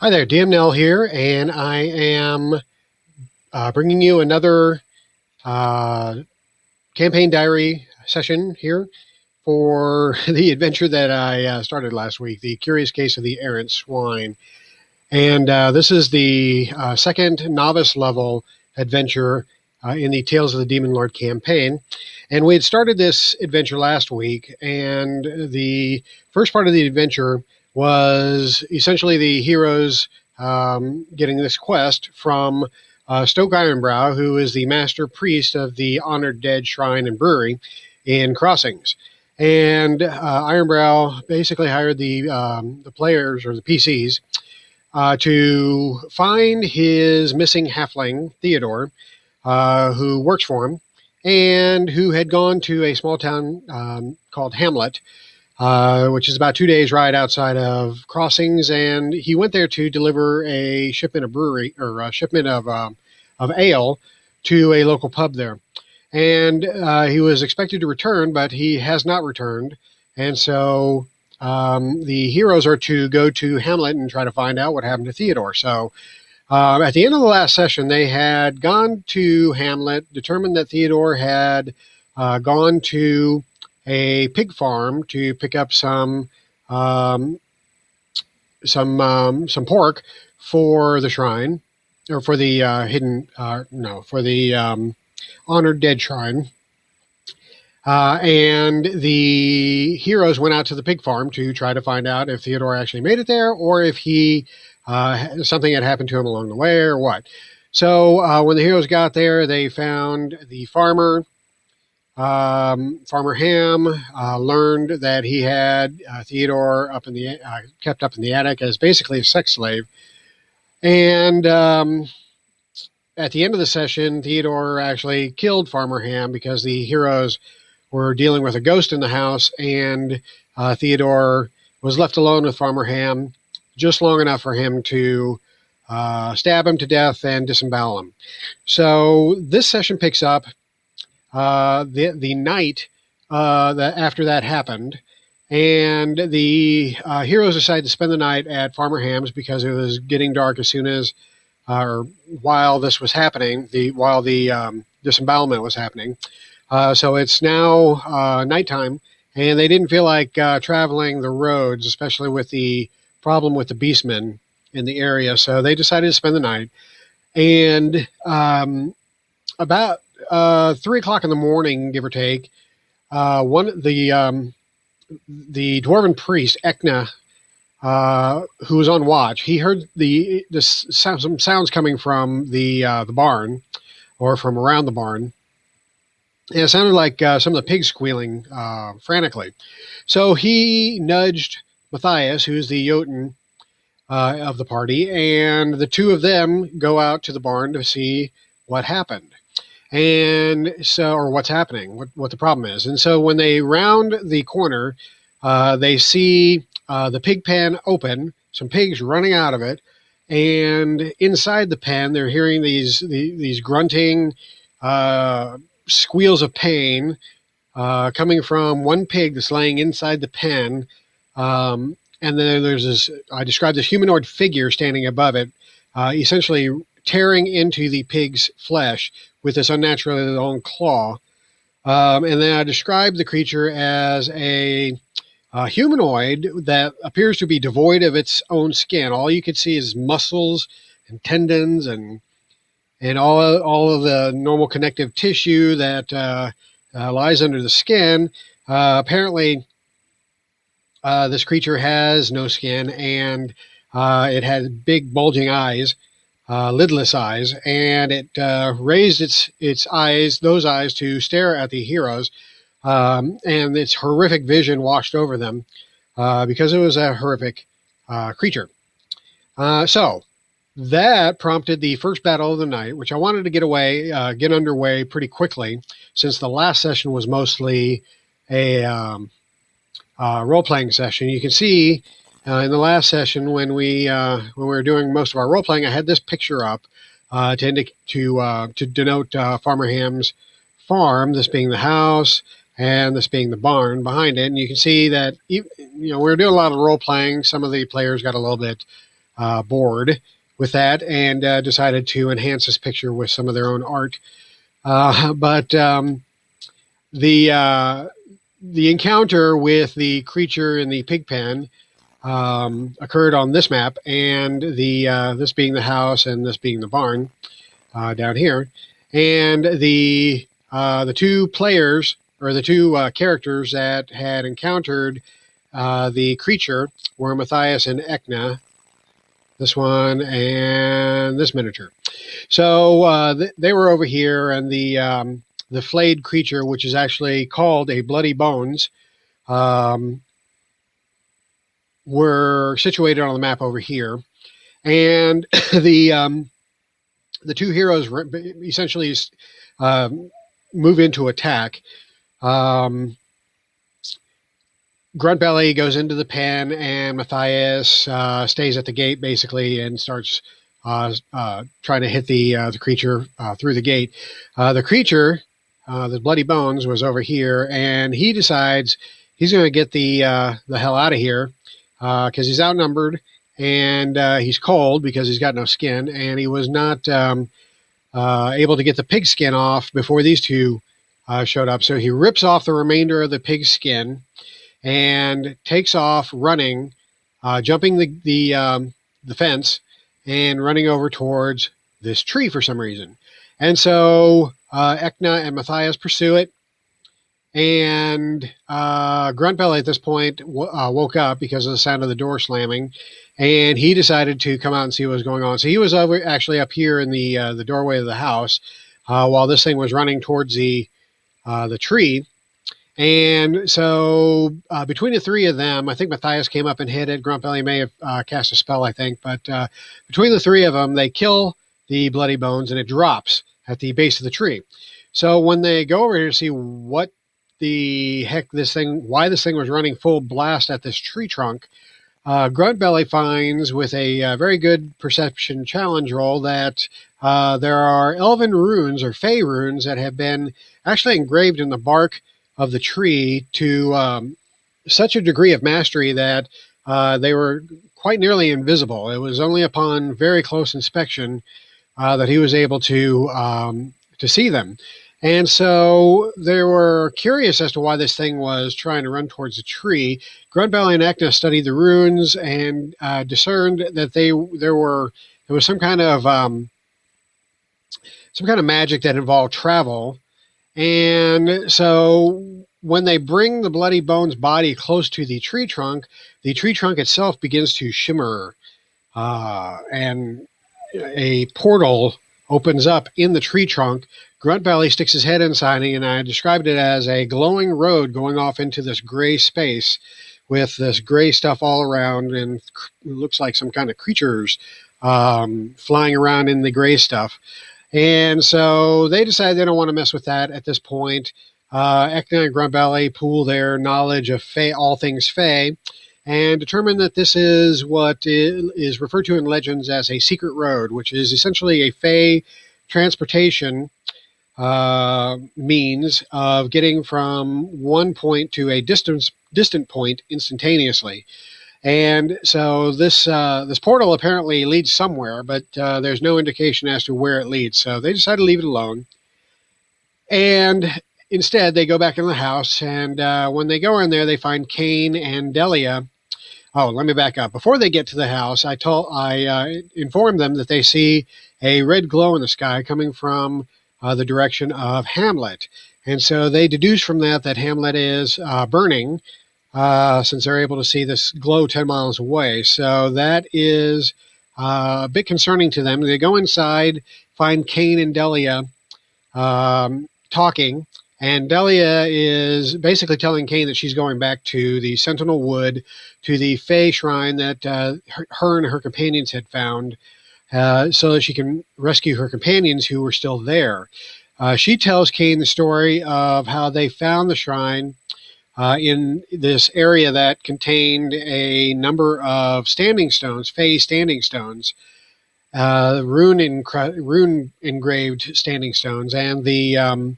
Hi there, DMNL here, and I am bringing you another uh, campaign diary session here for the adventure that I started last week, The Curious Case of the Errant Swine. And this is the second novice level adventure in the Tales of the Demon Lord campaign. And we had started this adventure last week, and the first part of the adventure was essentially the heroes getting this quest from Stoke Ironbrow, who is the master priest of the Honored Dead Shrine and Brewery in Crossings. And Ironbrow basically hired the players, or the PCs, to find his missing halfling, Theodore, who works for him, and who had gone to a small town called Hamlet, which is about 2 days' ride outside of Crossings. And he went there to deliver a shipment of brewery, or a shipment of ale to a local pub there. And he was expected to return, but he has not returned. And so the heroes are to go to Hamlet and try to find out what happened to Theodore. So at the end of the last session, they had gone to Hamlet, determined that Theodore had gone to a pig farm to pick up some pork for the shrine, or for the for the Honored Dead Shrine. And the heroes went out to the pig farm to try to find out if Theodore actually made it there, or if he something had happened to him along the way, or what. So when the heroes got there, they found the farmer. Farmer Ham learned that he had Theodore kept up in the attic as basically a sex slave. And at the end of the session, Theodore actually killed Farmer Ham because the heroes were dealing with a ghost in the house, and Theodore was left alone with Farmer Ham just long enough for him to stab him to death and disembowel him. So this session picks up the night that after that happened, and the heroes decided to spend the night at Farmer Ham's because it was getting dark as soon as, or while this was happening, while the disembowelment was happening. So it's now nighttime, and they didn't feel like traveling the roads, especially with the problem with the beastmen in the area. So they decided to spend the night. And about 3 o'clock in the morning, give or take, the dwarven priest Ekna, who was on watch, he heard some sounds coming from the barn, or from around the barn. And it sounded like some of the pigs squealing frantically. So he nudged Matthias, who's the Jotun of the party, and the two of them go out to the barn to see what happened. And so, or what's happening, what the problem is. And so when they round the corner, they see the pig pen open, some pigs running out of it, and inside the pen, they're hearing these grunting squeals of pain coming from one pig that's laying inside the pen. And then there's this, I described this humanoid figure standing above it, essentially tearing into the pig's flesh with this unnaturally long claw. And then I described the creature as a humanoid that appears to be devoid of its own skin. All you can see is muscles and tendons and all of the normal connective tissue that lies under the skin. Apparently, this creature has no skin, and it had big bulging eyes, lidless eyes, and it raised its eyes, those eyes, to stare at the heroes, and its horrific vision washed over them because it was a horrific creature. So that prompted the first battle of the night, which I wanted to get underway pretty quickly, since the last session was mostly a role-playing session. You can see in the last session when we were doing most of our role-playing, I had this picture up to denote Farmer Ham's farm, this being the house and this being the barn behind it. And you can see that we were doing a lot of role-playing. Some of the players got a little bit bored with that and decided to enhance this picture with some of their own art. But the encounter with the creature in the pig pen occurred on this map, and this being the house and this being the barn down here, and the two players or the two characters that had encountered the creature were Matthias and Ekna, this one and this miniature. So they were over here, and the flayed creature, which is actually called a bloody bones, were situated on the map over here, and the two heroes essentially move into attack. Gruntbelly goes into the pen, and Matthias stays at the gate basically and starts trying to hit the creature through the gate. The creature, the bloody bones, was over here, and he decides he's going to get the hell out of here because he's outnumbered, and he's cold because he's got no skin, and he was not able to get the pig skin off before these two showed up. So he rips off the remainder of the pig skin and takes off running, jumping the fence and running over towards this tree for some reason. And so Ekna and Matthias pursue it, and Gruntbelly at this point woke up because of the sound of the door slamming, and he decided to come out and see what was going on. So he was actually up here in the doorway of the house while this thing was running towards the tree. And so between the three of them, I think Matthias came up and hit it. Gruntbelly may have cast a spell, I think. But between the three of them, they kill the bloody bones, and it drops at the base of the tree. So when they go over here to see what the heck why this thing was running full blast at this tree trunk, Gruntbelly finds with a very good perception challenge roll that there are elven runes or fey runes that have been actually engraved in the bark of the tree to such a degree of mastery that they were quite nearly invisible. It was only upon very close inspection that he was able to see them. And so they were curious as to why this thing was trying to run towards the tree. Gruntbelly and Ekna studied the runes and discerned that there was some kind of magic that involved travel. And so when they bring the bloody bones body close to the tree trunk itself begins to shimmer, and a portal opens up in the tree trunk. Gruntbelly sticks his head inside, and I described it as a glowing road going off into this gray space with this gray stuff all around, and it looks like some kind of creatures flying around in the gray stuff. And so they decide they don't want to mess with that at this point. Ekna and Gruntbelly pool their knowledge of all things Fey and determine that this is what is referred to in legends as a secret road, which is essentially a Fey transportation means of getting from one point to a distant point instantaneously. And so this portal apparently leads somewhere, but there's no indication as to where it leads. So they decide to leave it alone. And instead, they go back in the house. And when they go in there, they find Cain and Delia. Oh, let me back up. Before they get to the house, I informed them that they see a red glow in the sky coming from the direction of Hamlet. And so they deduce from that Hamlet is burning, since they're able to see this glow 10 miles away. So that is a bit concerning to them. They go inside, find Cain and Delia talking, and Delia is basically telling Cain that she's going back to the Sentinel Wood, to the Fey shrine that her and her companions had found, so that she can rescue her companions who were still there. She tells Cain the story of how they found the shrine in this area that contained a number of standing stones, Fey standing stones, rune engraved standing stones, and there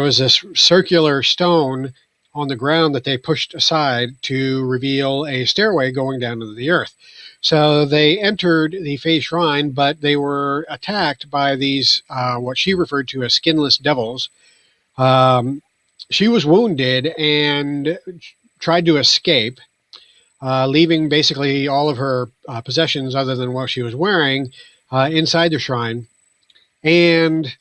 was this circular stone on the ground that they pushed aside to reveal a stairway going down into the earth. So they entered the Fey Shrine, but they were attacked by these, what she referred to as skinless devils. She was wounded and tried to escape, leaving basically all of her possessions other than what she was wearing inside the shrine. And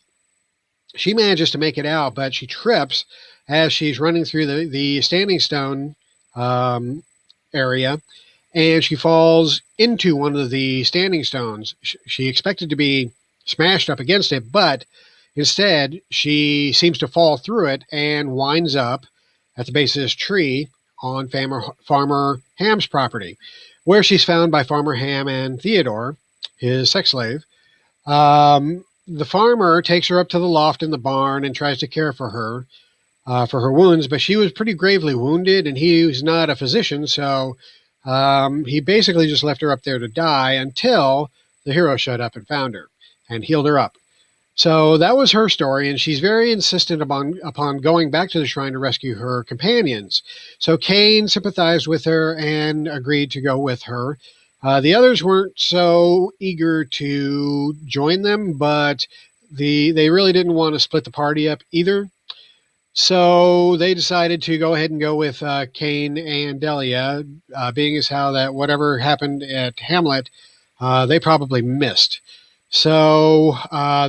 she manages to make it out, but she trips as she's running through the standing stone area, and she falls into one of the standing stones. She expected to be smashed up against it, but instead she seems to fall through it and winds up at the base of this tree on Farmer Ham's property, where she's found by Farmer Ham and Theodore, his sex slave. The farmer takes her up to the loft in the barn and tries to care for her wounds, but she was pretty gravely wounded, and he was not a physician, so he basically just left her up there to die until the hero showed up and found her and healed her up. So that was her story, and she's very insistent upon going back to the shrine to rescue her companions. So Cain sympathized with her and agreed to go with her. The others weren't so eager to join them, but they really didn't want to split the party up either. So they decided to go ahead and go with Cain and Delia, being as how that whatever happened at Hamlet, they probably missed. So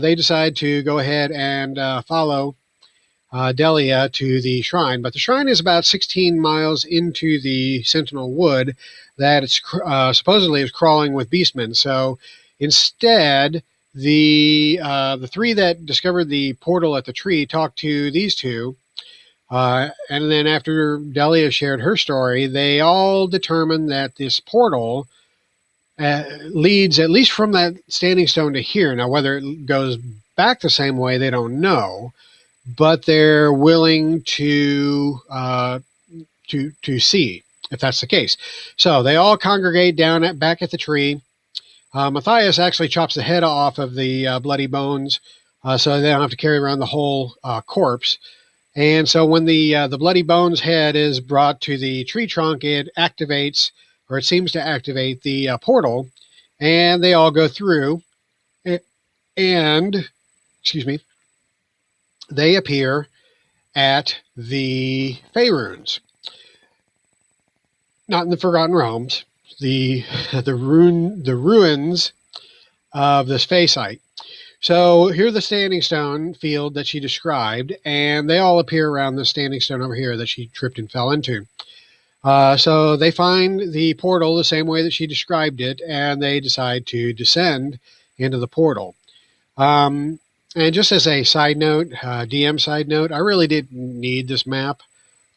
they decide to go ahead and follow Delia to the shrine. But the shrine is about 16 miles into the Sentinel Wood that it's supposedly is crawling with beastmen. So instead, the three that discovered the portal at the tree talked to these two. And then after Delia shared her story, they all determined that this portal leads at least from that standing stone to here. Now, whether it goes back the same way, they don't know, but they're willing to see if that's the case. So they all congregate back at the tree. Matthias actually chops the head off of the bloody bones, so they don't have to carry around the whole corpse. And so when the bloody bones head is brought to the tree trunk, it activates, or it seems to activate the portal, and they all go through, and they appear at the Fey Runes, not in the Forgotten Realms, the ruins of this Fey site. So here's the standing stone field that she described, and they all appear around the standing stone over here that she tripped and fell into. So they find the portal the same way that she described it, and they decide to descend into the portal. And just as a side note, DM side note, I really didn't need this map.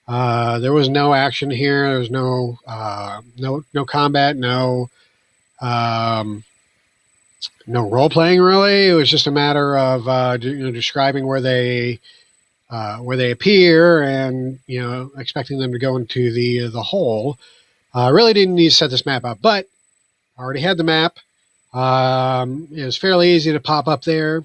There was no action here. There was no combat, no role playing really. It was just a matter of describing where they appear and expecting them to go into the hole. Really didn't need to set this map up, but I already had the map. It was fairly easy to pop up there,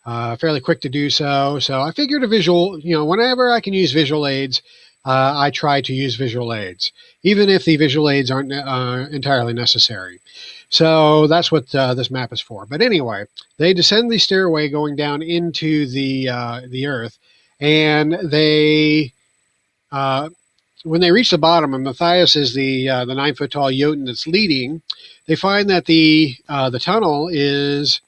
fairly quick to do so. So I figured a visual, whenever I can use visual aids, I try to use visual aids, even if the visual aids aren't entirely necessary. So that's what this map is for. But anyway, they descend the stairway going down into the earth. And they, when they reach the bottom, and Matthias is the 9-foot tall Jotun that's leading, they find that the tunnel is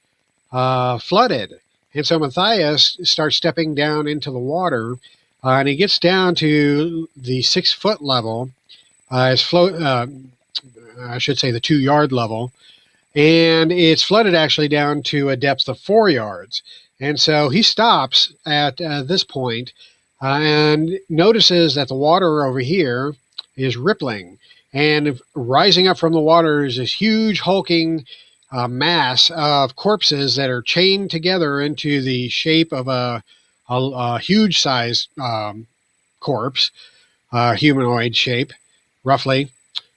flooded, and so Matthias starts stepping down into the water, and he gets down to the 6-foot level, I should say the 2-yard level, and it's flooded actually down to a depth of 4 yards. And so he stops at this point and notices that the water over here is rippling. And rising up from the water is this huge hulking mass of corpses that are chained together into the shape of a huge size corpse, humanoid shape, roughly.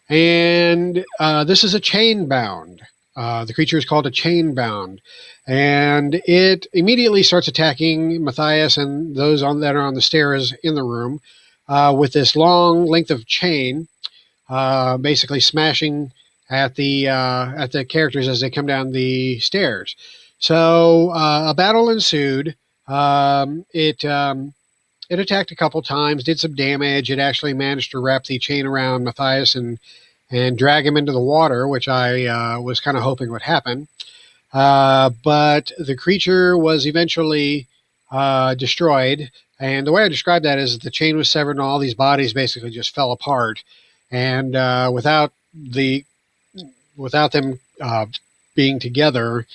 And this is a chain bound. The creature is called a chain bound. And it immediately starts attacking Matthias and those that are on the stairs in the room. with this long length of chain, basically smashing at the characters as they come down the stairs. So a battle ensued. It attacked a couple times, did some damage. It actually managed to wrap the chain around Matthias and drag him into the water, which I was kind of hoping would happen. But the creature was eventually destroyed. And the way I describe that is the chain was severed and all these bodies basically just fell apart. And without them being together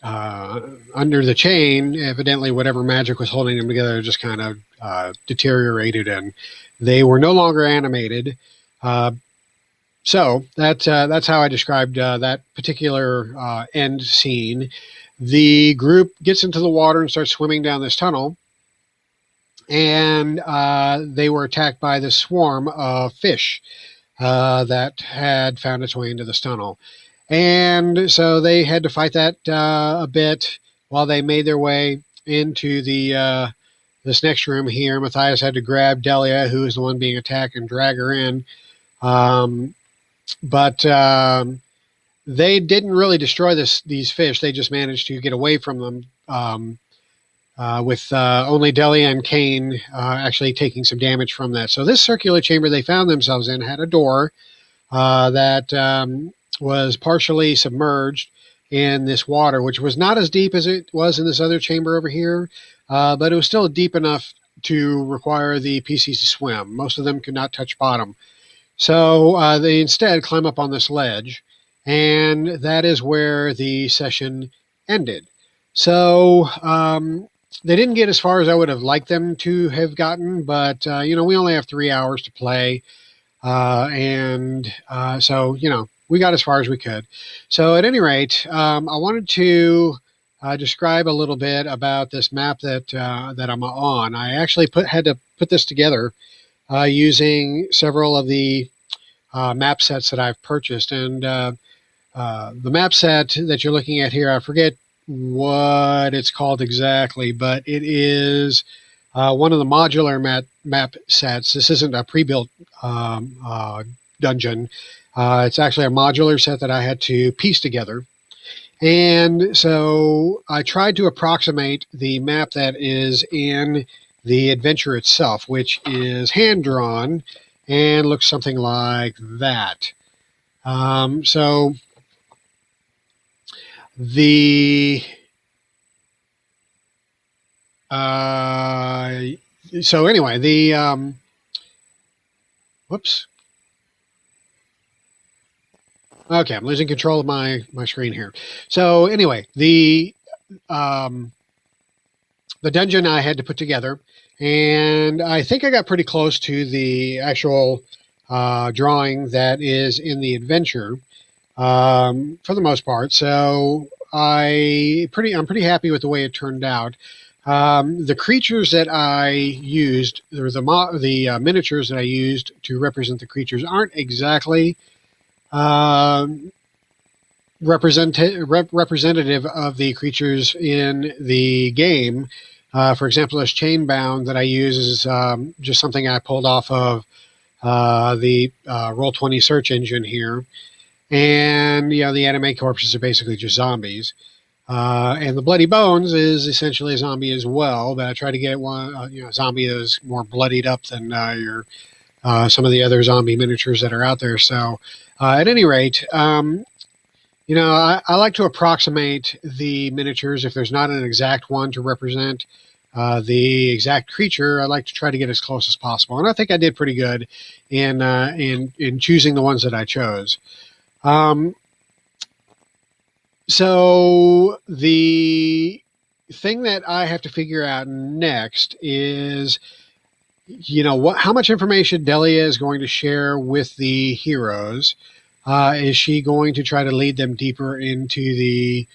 under the chain, evidently whatever magic was holding them together just kind of deteriorated, and they were no longer animated. So that's how I described that particular end scene. The group gets into the water and starts swimming down this tunnel, and they were attacked by this swarm of fish that had found its way into this tunnel. And so they had to fight that a bit while they made their way into this next room here. Matthias had to grab Delia, who was the one being attacked, and drag her in. But they didn't really destroy these fish. They just managed to get away from them with only Delia and Kane actually taking some damage from that. So this circular chamber they found themselves in had a door that was partially submerged in this water, which was not as deep as it was in this other chamber over here, but it was still deep enough to require the PCs to swim. Most of them could not touch bottom. So they instead climb up on this ledge, and that is where the session ended. So they didn't get as far as I would have liked them to have gotten, but we only have 3 hours to play. So, we got as far as we could. So at any rate, I wanted to describe a little bit about this map that I'm on. I actually had to put this together using several of the map sets that I've purchased. And the map set that you're looking at here, I forget what it's called exactly, but it is one of the modular map sets. This isn't a pre-built dungeon. It's actually a modular set that I had to piece together. And so I tried to approximate the map that is in the adventure itself, which is hand-drawn and looks something like that. So anyway, whoops. Okay, I'm losing control of my screen here. So anyway, the dungeon I had to put together, and I think I got pretty close to the actual drawing that is in the adventure for the most part. So I'm pretty happy with the way it turned out. The creatures that I used, or the miniatures that I used to represent the creatures, aren't exactly representative of the creatures in the game. For example, this chainbound that I use is just something I pulled off of the Roll20 search engine here. And, the anime corpses are basically just zombies. And the bloody bones is essentially a zombie as well, but I try to get one, a zombie that is more bloodied up than some of the other zombie miniatures that are out there. So at any rate, I like to approximate the miniatures. If there's not an exact one to represent the exact creature, I like to try to get as close as possible. And I think I did pretty good in choosing the ones that I chose. So the thing that I have to figure out next is, how much information Delia is going to share with the heroes. Is she going to try to lead them deeper into the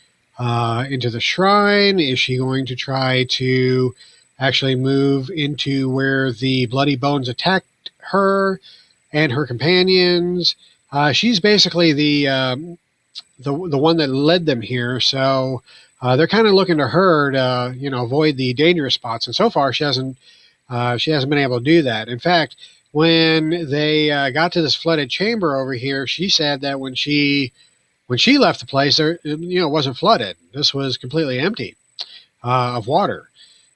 shrine? Is she going to try to actually move into where the bloody bones attacked her and her companions? She's basically the one that led them here, so they're kind of looking to her to avoid the dangerous spots. And so far, she hasn't She hasn't been able to do that. In fact, when they got to this flooded chamber over here, she said that when she left the place, there it wasn't flooded. This was completely empty of water.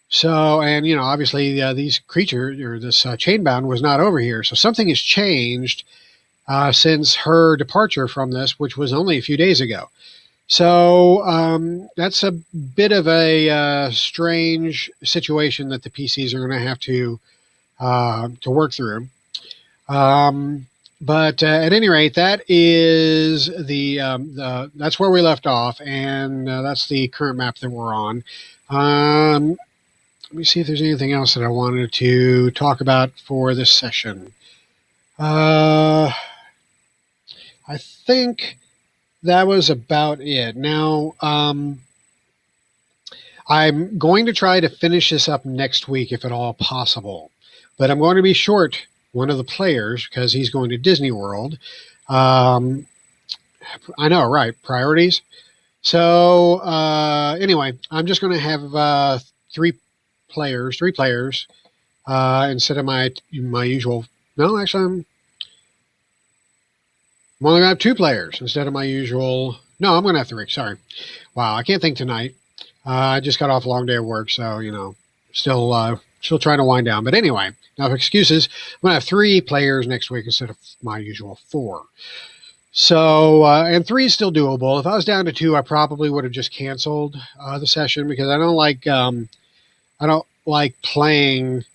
So, and obviously these creatures or this chainbound was not over here. So something has changed since her departure from this, which was only a few days ago. So that's a bit of a strange situation that the PCs are going to have to work through. But at any rate, that is that's where we left off, and that's the current map that we're on. Let me see if there's anything else that I wanted to talk about for this session. I think that was about it. Now, I'm going to try to finish this up next week if at all possible, but I'm going to be short one of the players because he's going to Disney World. I know, right? Priorities. So anyway, I'm just going to have three players instead of my usual. No, actually, I'm only going to have two players instead of my usual. No, I'm going to have three. Sorry. Wow, I can't think tonight. I just got off a long day of work, so still trying to wind down. But anyway, enough excuses. I'm going to have three players next week instead of my usual four. So, and three is still doable. If I was down to two, I probably would have just canceled the session because I don't like playing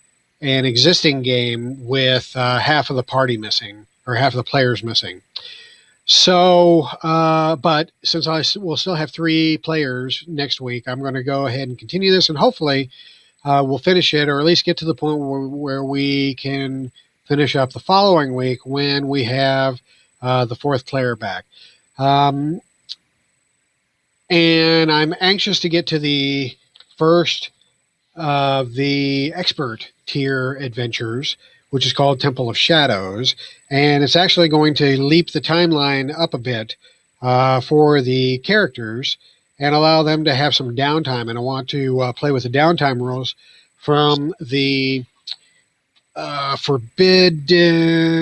an existing game with half of the party missing or half of the players missing. So, but since I will still have three players next week, I'm going to go ahead and continue this, and hopefully we'll finish it, or at least get to the point where we can finish up the following week when we have the fourth player back. And I'm anxious to get to the first of the expert tier adventures, which is called Temple of Shadows. And it's actually going to leap the timeline up a bit for the characters and allow them to have some downtime. And I want to play with the downtime rules from the Forbidden,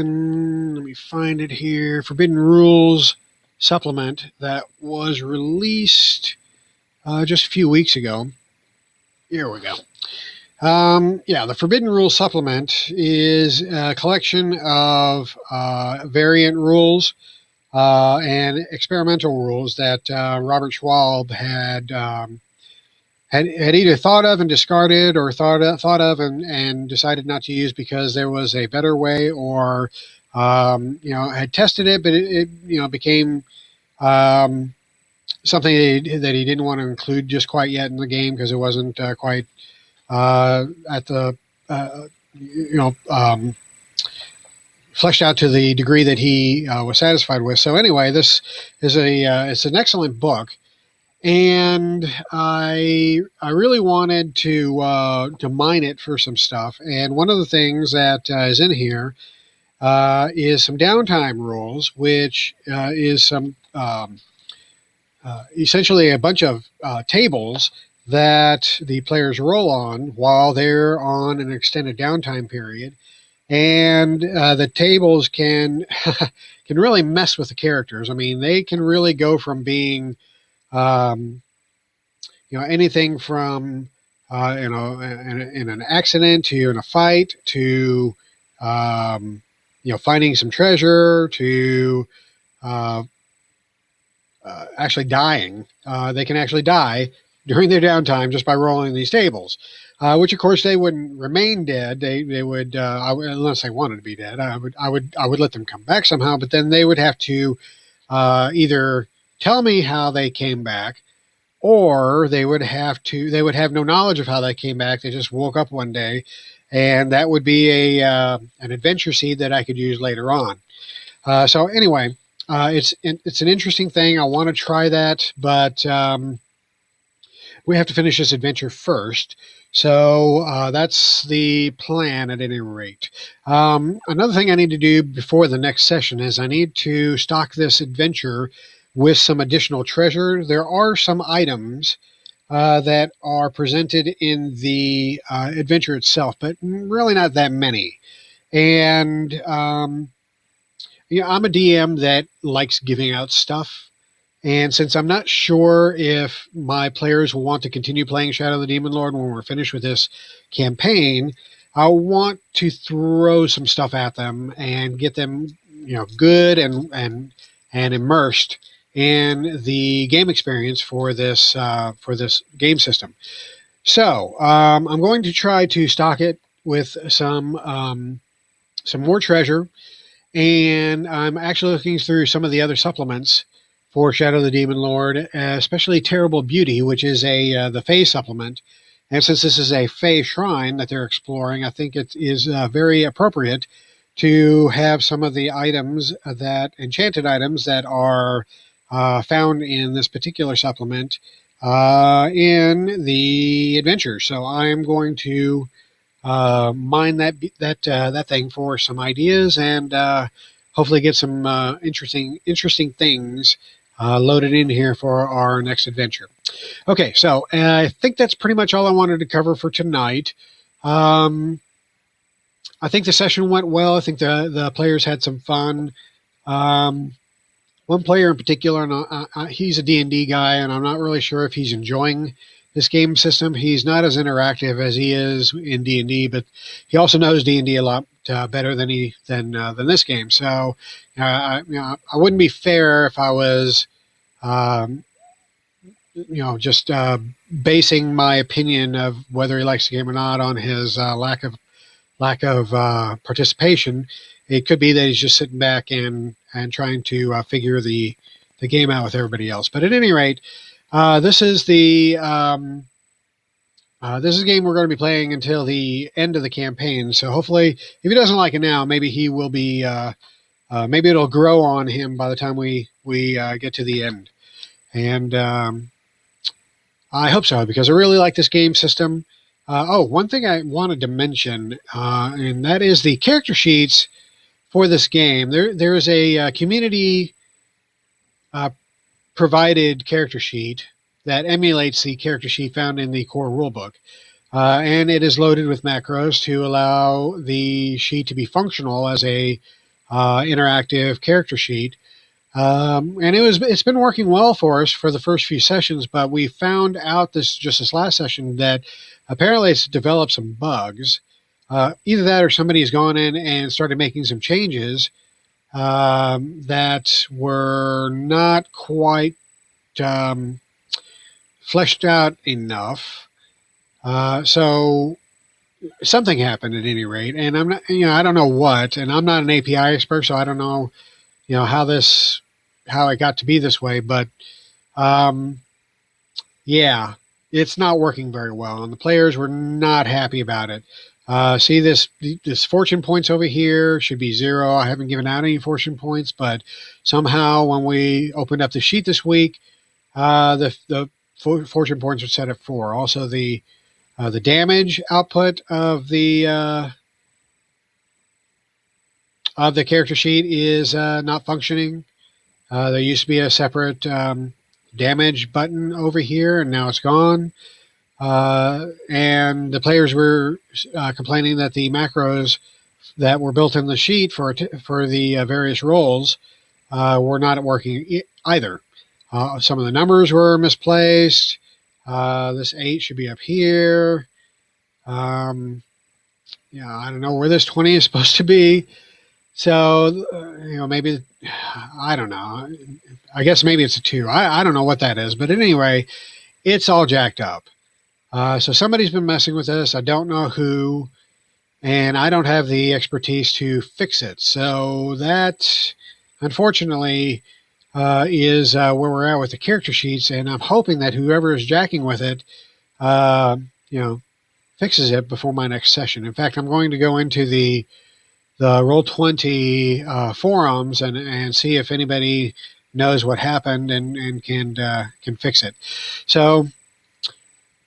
let me find it here, Forbidden Rules supplement that was released just a few weeks ago. Here we go. The Forbidden Rules supplement is a collection of variant rules and experimental rules that Robert Schwab had either thought of and discarded, or thought of and decided not to use because there was a better way, or had tested it, but it became something that he didn't want to include just quite yet in the game because it wasn't quite at the fleshed out to the degree that he was satisfied with. So anyway, this is it's an excellent book. And I really wanted to mine it for some stuff. And one of the things that is in here is some downtime rules, which is some essentially a bunch of tables that the players roll on while they're on an extended downtime period. And the tables can can really mess with the characters. I mean, they can really go from being anything from in an accident to in a fight to finding some treasure to actually dying. They can actually die during their downtime just by rolling these tables, which of course they wouldn't remain dead. They would unless they wanted to be dead. I would let them come back somehow, but then they would have to either tell me how they came back, or they would have no knowledge of how they came back. They just woke up one day, and that would be an adventure seed that I could use later on. So anyway, it's an interesting thing. I want to try that, but we have to finish this adventure first. So that's the plan at any rate. Another thing I need to do before the next session is I need to stock this adventure with some additional treasure. There are some items that are presented in the adventure itself, but really not that many. And I'm a DM that likes giving out stuff. And since I'm not sure if my players will want to continue playing Shadow of the Demon Lord when we're finished with this campaign, I want to throw some stuff at them and get them, good and immersed in the game experience for this game system. So I'm going to try to stock it with some more treasure, and I'm actually looking through some of the other supplements for Shadow of the Demon Lord, especially Terrible Beauty, which is the Fae supplement. And since this is a Fae shrine that they're exploring, I think it is very appropriate to have some of the items enchanted items that are found in this particular supplement in the adventure. So I'm going to mine that thing for some ideas and hopefully get some interesting things loaded in here for our next adventure. Okay, so I think that's pretty much all I wanted to cover for tonight. I think the session went well. I think the players had some fun. One player in particular, and he's a D&D guy, and I'm not really sure if he's enjoying this game system. He's not as interactive as he is in D&D, but he also knows D&D a lot better than this game. So, I wouldn't be fair if I was, just basing my opinion of whether he likes the game or not on his lack of participation. It could be that he's just sitting back and trying to figure the game out with everybody else. But at any rate, this is a game we're going to be playing until the end of the campaign. So hopefully, if he doesn't like it now, maybe he will be. Maybe it'll grow on him by the time we get to the end. And I hope so, because I really like this game system. One thing I wanted to mention, and that is the character sheets for this game. There is a community provided character sheet that emulates the character sheet found in the core rulebook. And it is loaded with macros to allow the sheet to be functional as a interactive character sheet. And it's been working well for us for the first few sessions, but we found out this last session that apparently it's developed some bugs. Either that or somebody has gone in and started making some changes that were not quite fleshed out enough. So something happened at any rate, and I'm not, I don't know what, and I'm not an API expert, so I don't know, how it got to be this way, but yeah, it's not working very well, and the players were not happy about it. See this fortune points over here should be 0. I haven't given out any fortune points, but somehow when we opened up the sheet this week, the fortune points were set at 4. Also, the damage output of the character sheet is not functioning. There used to be a separate damage button over here, and now it's gone. And the players were complaining that the macros that were built in the sheet for the various roles were not working either. Some of the numbers were misplaced. This 8 should be up here. I don't know where this 20 is supposed to be. So, maybe, I don't know. I guess maybe it's a 2. I don't know what that is. But anyway, it's all jacked up. So somebody's been messing with this. I don't know who, and I don't have the expertise to fix it. So that, unfortunately, is where we're at with the character sheets, and I'm hoping that whoever is jacking with it, fixes it before my next session. In fact, I'm going to go into the Roll20 forums and see if anybody knows what happened and can fix it. So,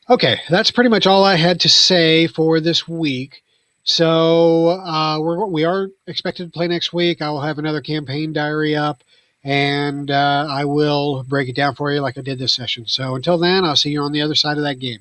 okay, that's pretty much all I had to say for this week. So we are expected to play next week. I will have another campaign diary up, and I will break it down for you like I did this session. So until then, I'll see you on the other side of that game.